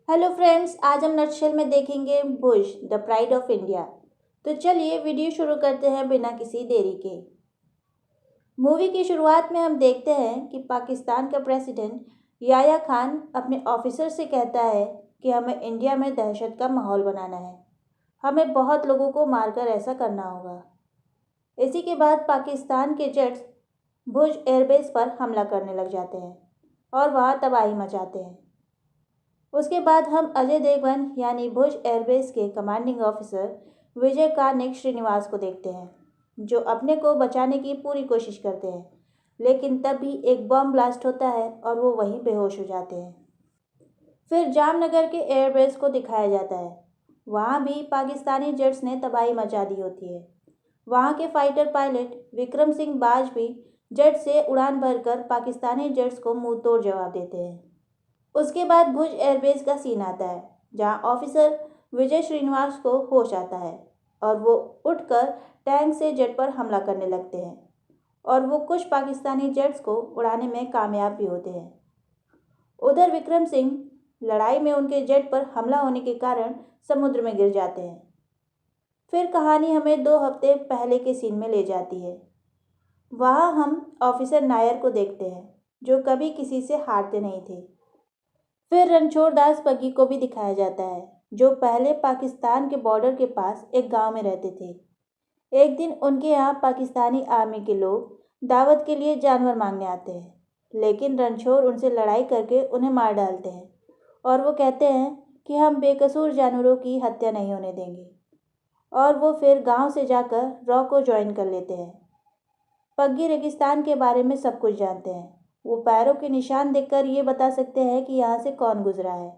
Hello friends, आज हम nutshell में देखेंगे Bush the pride of India. तो चलिए वीडियो शुरू करते हैं बिना किसी देरी के। मूवी की शुरुआत में हम देखते हैं कि पाकिस्तान का प्रेसिडेंट याह्या खान अपने ऑफिसर से कहता है कि हमें इंडिया में दहशत का माहौल बनाना है। हमें बहुत लोगों को मारकर ऐसा करना होगा। इसी के बाद पाकिस्तान के जेट्स भुज एयरबेस पर हमला करने लग जाते हैं और वहाँ तबाही मचाते हैं। उसके बाद हम अजय देवगन यानी भुज एयरबेस के कमांडिंग ऑफिसर विजय कार्निक श्रीनिवास को देखते हैं, जो अपने को बचाने की पूरी कोशिश करते हैं, लेकिन तब भी एक बम ब्लास्ट होता है और वो वहीं बेहोश हो जाते हैं। फिर जामनगर के एयरबेस को दिखाया जाता है। वहाँ भी पाकिस्तानी जेट्स ने तबाही मचा दी होती है। वहाँ के फाइटर पायलट विक्रम सिंह बाज भी जेट से उड़ान भरकर पाकिस्तानी जेट्स को मुंह तोड़ जवाब देते हैं। उसके बाद भुज एयरबेस का सीन आता है, जहां ऑफिसर विजय श्रीनिवास को होश आता है और वो उठकर टैंक से जेट पर हमला करने लगते हैं और वो कुछ पाकिस्तानी जेट्स को उड़ाने में कामयाब भी होते हैं। उधर विक्रम सिंह लड़ाई में उनके जेट पर हमला होने के कारण समुद्र में गिर जाते हैं। फिर कहानी हमें 2 हफ्ते पहले के सीन में ले जाती है। वहाँ हम ऑफिसर नायर को देखते हैं, जो कभी किसी से हारते नहीं थे। फिर रणछोड़ दास पग्गी को भी दिखाया जाता है, जो पहले पाकिस्तान के बॉर्डर के पास एक गांव में रहते थे। एक दिन उनके यहाँ पाकिस्तानी आर्मी के लोग दावत के लिए जानवर मांगने आते हैं, लेकिन रणछोड़ उनसे लड़ाई करके उन्हें मार डालते हैं और वो कहते हैं कि हम बेकसूर जानवरों की हत्या नहीं होने देंगे। और वो फिर गांव से जाकर रॉ को ज्वाइन कर लेते हैं। पग्गी रेगिस्तान के बारे में सब कुछ जानते हैं। वो पैरों के निशान देखकर ये बता सकते हैं कि यहाँ से कौन गुजरा है।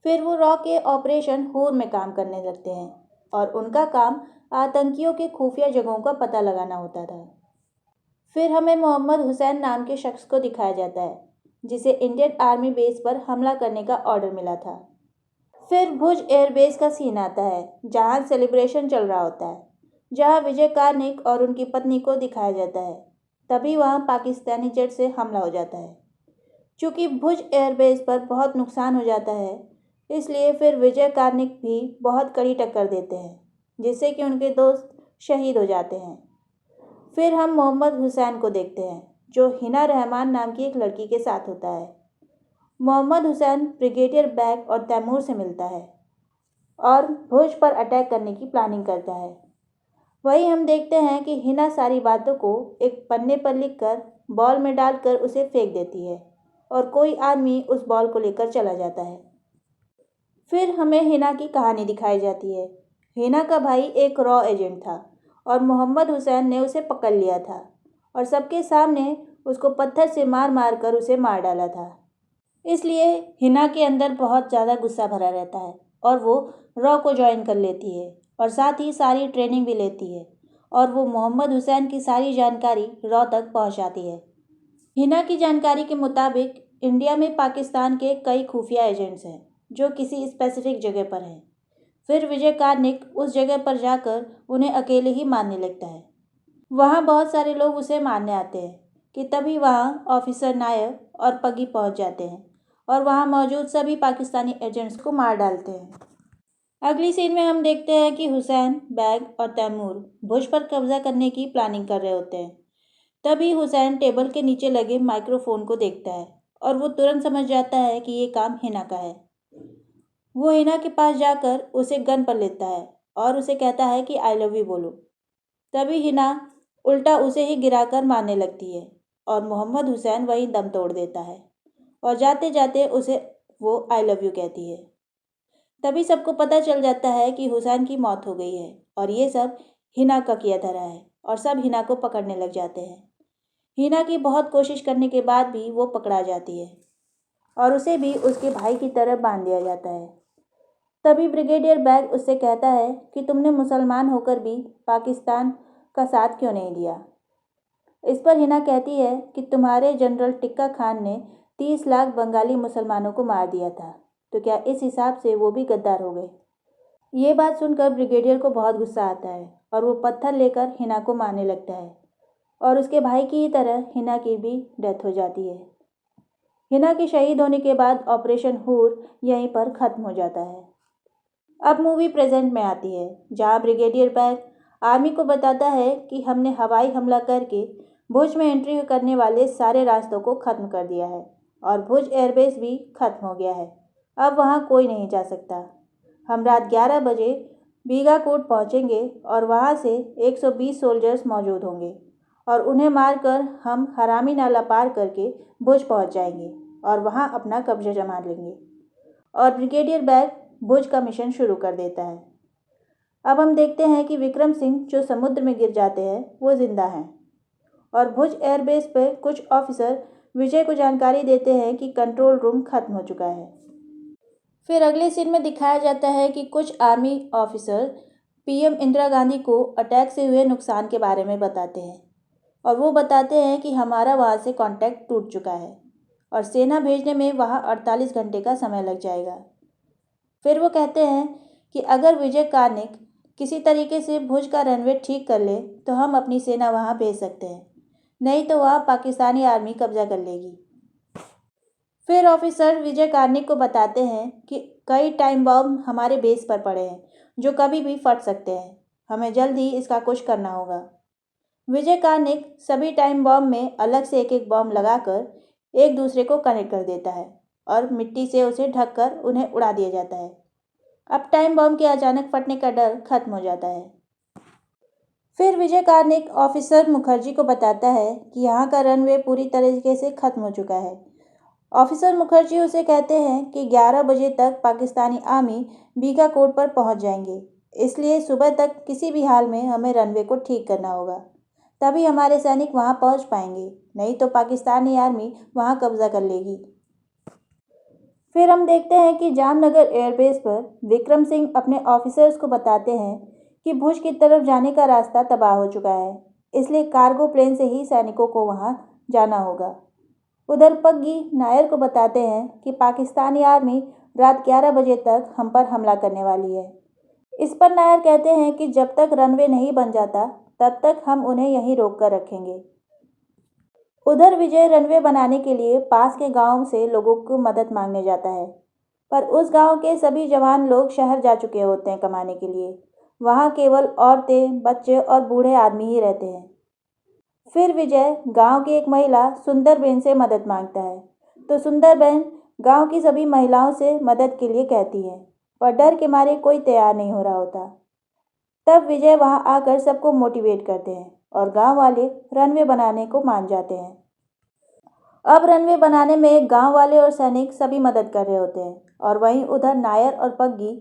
फिर वो रॉ के ऑपरेशन हूर में काम करने लगते हैं और उनका काम आतंकियों के खुफिया जगहों का पता लगाना होता था। फिर हमें मोहम्मद हुसैन नाम के शख्स को दिखाया जाता है, जिसे इंडियन आर्मी बेस पर हमला करने का ऑर्डर मिला था। फिर भुज एयरबेस का सीन आता है, जहां सेलिब्रेशन चल रहा होता है, जहां विजय कार्निक और उनकी पत्नी को दिखाया जाता है। तभी वहां पाकिस्तानी जेट से हमला हो जाता है। चूंकि भुज एयरबेस पर बहुत नुकसान हो जाता है, इसलिए फिर विजय कार्निक भी बहुत कड़ी टक्कर देते हैं, जिससे कि उनके दोस्त शहीद हो जाते हैं। फिर हम मोहम्मद हुसैन को देखते हैं, जो हिना रहमान नाम की एक लड़की के साथ होता है। मोहम्मद हुसैन ब्रिगेडियर बैग और तैमूर से मिलता है और भुज पर अटैक करने की प्लानिंग करता है। वहीं हम देखते हैं कि हिना सारी बातों को एक पन्ने पर लिखकर बॉल में डालकर उसे फेंक देती है और कोई आदमी उस बॉल को लेकर चला जाता है। फिर हमें हिना की कहानी दिखाई जाती है। हिना का भाई एक रॉ एजेंट था और मोहम्मद हुसैन ने उसे पकड़ लिया था और सबके सामने उसको पत्थर से मार मार कर उसे मार डाला था। इसलिए हिना के अंदर बहुत ज़्यादा गुस्सा भरा रहता है और वो रॉ को ज्वाइन कर लेती है और साथ ही सारी ट्रेनिंग भी लेती है और वो मोहम्मद हुसैन की सारी जानकारी रॉ तक पहुंचाती है। हिना की जानकारी के मुताबिक इंडिया में पाकिस्तान के कई खुफिया एजेंट्स हैं, जो किसी स्पेसिफिक जगह पर हैं। फिर विजय कार्निक उस जगह पर जाकर उन्हें अकेले ही मारने लगता है। वहाँ बहुत सारे लोग उसे मारने आते हैं कि तभी वहाँ ऑफिसर नायर और पग्गी पहुँच जाते हैं और वहाँ मौजूद सभी पाकिस्तानी एजेंट्स को मार डालते हैं। अगली सीन में हम देखते हैं कि हुसैन, बैग और तैमूर भुज पर कब्जा करने की प्लानिंग कर रहे होते हैं। तभी हुसैन टेबल के नीचे लगे माइक्रोफोन को देखता है और वो तुरंत समझ जाता है कि ये काम हिना का है। वो हिना के पास जाकर उसे गन पर लेता है और उसे कहता है कि आई लव यू बोलो। तभी हिना उल्टा उसे ही गिराकर मारने लगती है और मोहम्मद हुसैन वहीं दम तोड़ देता है और जाते जाते उसे वो आई लव यू कहती है। तभी सबको पता चल जाता है कि हुसैन की मौत हो गई है और ये सब हिना का किया धरा है और सब हिना को पकड़ने लग जाते हैं। हिना की बहुत कोशिश करने के बाद भी वो पकड़ा जाती है और उसे भी उसके भाई की तरह बांध दिया जाता है। तभी ब्रिगेडियर बैग उससे कहता है कि तुमने मुसलमान होकर भी पाकिस्तान का साथ क्यों नहीं दिया। इस पर हिना कहती है कि तुम्हारे जनरल टिक्का खान ने 30 लाख बंगाली मुसलमानों को मार दिया था, तो क्या इस हिसाब से वो भी गद्दार हो गए। ये बात सुनकर ब्रिगेडियर को बहुत गुस्सा आता है और वो पत्थर लेकर हिना को मारने लगता है और उसके भाई की ही तरह हिना की भी डेथ हो जाती है। हिना के शहीद होने के बाद ऑपरेशन हूर यहीं पर ख़त्म हो जाता है। अब मूवी प्रेजेंट में आती है, जहां ब्रिगेडियर बैग आर्मी को बताता है कि हमने हवाई हमला करके भुज में एंट्री करने वाले सारे रास्तों को ख़त्म कर दिया है और भुज एयरबेस भी ख़त्म हो गया है। अब वहां कोई नहीं जा सकता। हम रात 11 बजे बीगाकोट पहुंचेंगे और वहां से 120 सोल्जर्स मौजूद होंगे और उन्हें मारकर हम हरामी नाला पार करके भुज पहुंच जाएंगे और वहां अपना कब्जा जमा लेंगे। और ब्रिगेडियर बैग भुज का मिशन शुरू कर देता है। अब हम देखते हैं कि विक्रम सिंह जो समुद्र में गिर जाते हैं वो जिंदा हैं और भुज एयरबेस पर कुछ ऑफिसर विजय को जानकारी देते हैं कि कंट्रोल रूम खत्म हो चुका है। फिर अगले सीन में दिखाया जाता है कि कुछ army officer PM Indira Gandhi को अटैक से हुए नुकसान के बारे में बताते हैं और वो बताते हैं कि हमारा वहाँ से कांटेक्ट टूट चुका है और सेना भेजने में वहाँ 48 घंटे का समय लग जाएगा। फिर वो कहते हैं कि अगर विजय कार्निक किसी तरीके से भुज का रनवे ठीक कर ले तो हम अपनी सेना वहाँ भेज सकते हैं, नहीं तो वहाँ पाकिस्तानी आर्मी कब्जा कर लेगी। फिर ऑफिसर विजय कार्निक को बताते हैं कि कई टाइम बॉम्ब हमारे बेस पर पड़े हैं जो कभी भी फट सकते हैं, हमें जल्द ही इसका कुछ करना होगा। विजय कार्निक सभी टाइम बॉम्ब में अलग से एक एक बॉम्ब लगाकर एक दूसरे को कनेक्ट कर देता है और मिट्टी से उसे ढककर उन्हें उड़ा दिया जाता है। अब टाइम बॉम्ब के अचानक फटने का डर खत्म हो जाता है। फिर विजय कार्निक ऑफिसर मुखर्जी को बताता है कि यहाँ का रनवे पूरी तरीके से खत्म हो चुका है। ऑफिसर मुखर्जी उसे कहते हैं कि 11 बजे तक पाकिस्तानी आर्मी बीगाकोट पर पहुंच जाएंगे, इसलिए सुबह तक किसी भी हाल में हमें रनवे को ठीक करना होगा, तभी हमारे सैनिक वहां पहुंच पाएंगे, नहीं तो पाकिस्तानी आर्मी वहां कब्जा कर लेगी। फिर हम देखते हैं कि जामनगर एयरबेस पर विक्रम सिंह अपने ऑफिसर्स को बताते हैं कि भुज की तरफ जाने का रास्ता तबाह हो चुका है, इसलिए कार्गो प्लेन से ही सैनिकों को वहां जाना होगा। उधर पग्गी नायर को बताते हैं कि पाकिस्तानी आर्मी रात 11 बजे तक हम पर हमला करने वाली है। इस पर नायर कहते हैं कि जब तक रनवे नहीं बन जाता तब तक हम उन्हें यहीं रोक कर रखेंगे। उधर विजय रनवे बनाने के लिए पास के गांव से लोगों को मदद मांगने जाता है, पर उस गांव के सभी जवान लोग शहर जा चुके होते हैं कमाने के लिए। वहां केवल औरतें, बच्चे और बूढ़े आदमी ही रहते हैं। फिर विजय गांव की एक महिला सुंदरबेन से मदद मांगता है, तो सुंदरबेन गांव की सभी महिलाओं से मदद के लिए कहती है, पर डर के मारे कोई तैयार नहीं हो रहा होता। तब विजय वहां आकर सबको मोटिवेट करते हैं और गांव वाले रनवे बनाने को मान जाते हैं। अब रनवे बनाने में गांव वाले और सैनिक सभी मदद कर रहे होते हैं और वहीं उधर नायर और पग्गी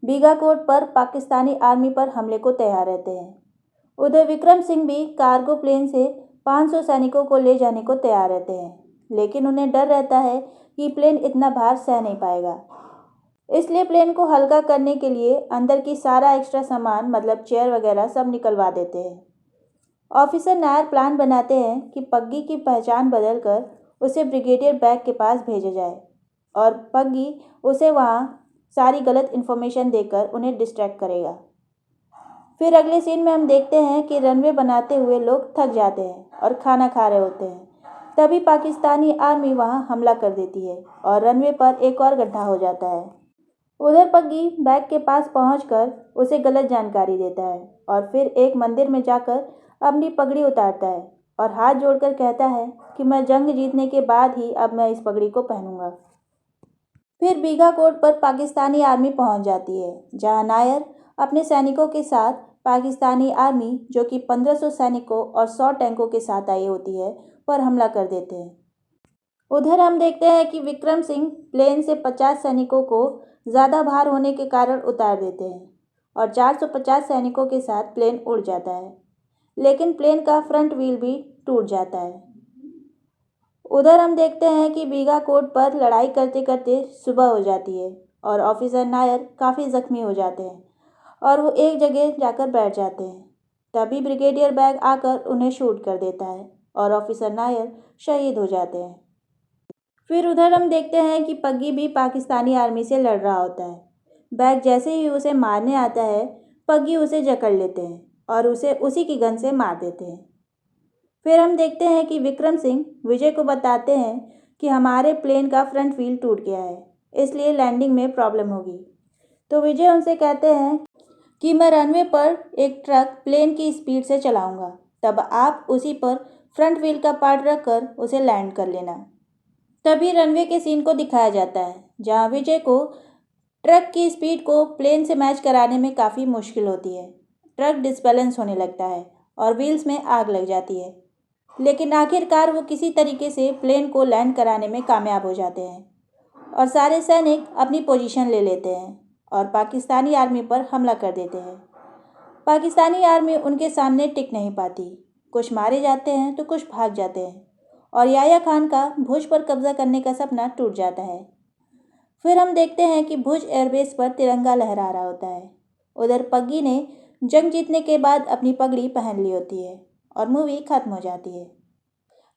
बीगाकोट पर पाकिस्तानी आर्मी पर हमले को तैयार रहते हैं। उधर विक्रम सिंह भी कार्गो प्लेन से 500 सैनिकों को ले जाने को तैयार रहते हैं, लेकिन उन्हें डर रहता है कि प्लेन इतना भार सह नहीं पाएगा, इसलिए प्लेन को हल्का करने के लिए अंदर की सारा एक्स्ट्रा सामान मतलब चेयर वगैरह सब निकलवा देते हैं। ऑफिसर नायर प्लान बनाते हैं कि पग्गी की पहचान बदलकर उसे ब्रिगेडियर बैग के पास भेजा जाए और पग्गी उसे वहाँ सारी गलत इन्फॉर्मेशन देकर उन्हें डिस्ट्रैक्ट करेगा। फिर अगले सीन में हम देखते हैं कि रनवे बनाते हुए लोग थक जाते हैं और खाना खा रहे होते हैं, तभी पाकिस्तानी आर्मी वहां हमला कर देती है और रनवे पर एक और गड्ढा हो जाता है। उधर पग्गी बैग के पास पहुंचकर उसे गलत जानकारी देता है और फिर एक मंदिर में जाकर अपनी पगड़ी उतारता है और हाथ जोड़कर कहता है कि मैं जंग जीतने के बाद ही अब मैं इस पगड़ी को पहनूंगा। फिर बीगाकोट पर पाकिस्तानी आर्मी पहुंच जाती है, जहां नायर अपने सैनिकों के साथ पाकिस्तानी आर्मी जो कि 1500 सैनिकों और 100 टैंकों के साथ आई होती है पर हमला कर देते हैं। उधर हम देखते हैं कि विक्रम सिंह प्लेन से 50 सैनिकों को ज़्यादा भार होने के कारण उतार देते हैं और 450 सैनिकों के साथ प्लेन उड़ जाता है, लेकिन प्लेन का फ्रंट व्हील भी टूट जाता है। उधर हम देखते हैं कि बीगाकोट पर लड़ाई करते करते सुबह हो जाती है और ऑफिसर नायर काफ़ी ज़ख्मी हो जाते हैं और वो एक जगह जाकर बैठ जाते हैं। तभी ब्रिगेडियर बैग आकर उन्हें शूट कर देता है और ऑफिसर नायर शहीद हो जाते हैं। फिर उधर हम देखते हैं कि पग्गी भी पाकिस्तानी आर्मी से लड़ रहा होता है। बैग जैसे ही उसे मारने आता है, पग्गी उसे जकड़ लेते हैं और उसे उसी की गन से मार देते हैं। फिर हम देखते हैं कि विक्रम सिंह विजय को बताते हैं कि हमारे प्लेन का फ्रंट व्हील टूट गया है, इसलिए लैंडिंग में प्रॉब्लम होगी। तो विजय उनसे कहते हैं कि मैं रनवे पर एक ट्रक प्लेन की स्पीड से चलाऊंगा, तब आप उसी पर फ्रंट व्हील का पार्ट रखकर उसे लैंड कर लेना। तभी रनवे के सीन को दिखाया जाता है जहां विजय को ट्रक की स्पीड को प्लेन से मैच कराने में काफ़ी मुश्किल होती है। ट्रक डिसबैलेंस होने लगता है और व्हील्स में आग लग जाती है, लेकिन आखिरकार वो किसी तरीके से प्लेन को लैंड कराने में कामयाब हो जाते हैं और सारे सैनिक अपनी पोजीशन ले लेते हैं और पाकिस्तानी आर्मी पर हमला कर देते हैं। पाकिस्तानी आर्मी उनके सामने टिक नहीं पाती, कुछ मारे जाते हैं तो कुछ भाग जाते हैं और याह्या खान का भुज पर कब्जा करने का सपना टूट जाता है। फिर हम देखते हैं कि भुज एयरबेस पर तिरंगा लहरा रहा होता है। उधर पग्गी ने जंग जीतने के बाद अपनी पगड़ी पहन ली होती है और मूवी खत्म हो जाती है।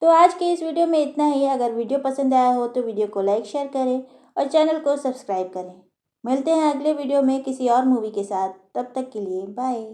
तो आज के इस वीडियो में इतना ही। अगर वीडियो पसंद आया हो तो वीडियो को लाइक शेयर करें और चैनल को सब्सक्राइब करें। मिलते हैं अगले वीडियो में किसी और मूवी के साथ। तब तक के लिए बाय।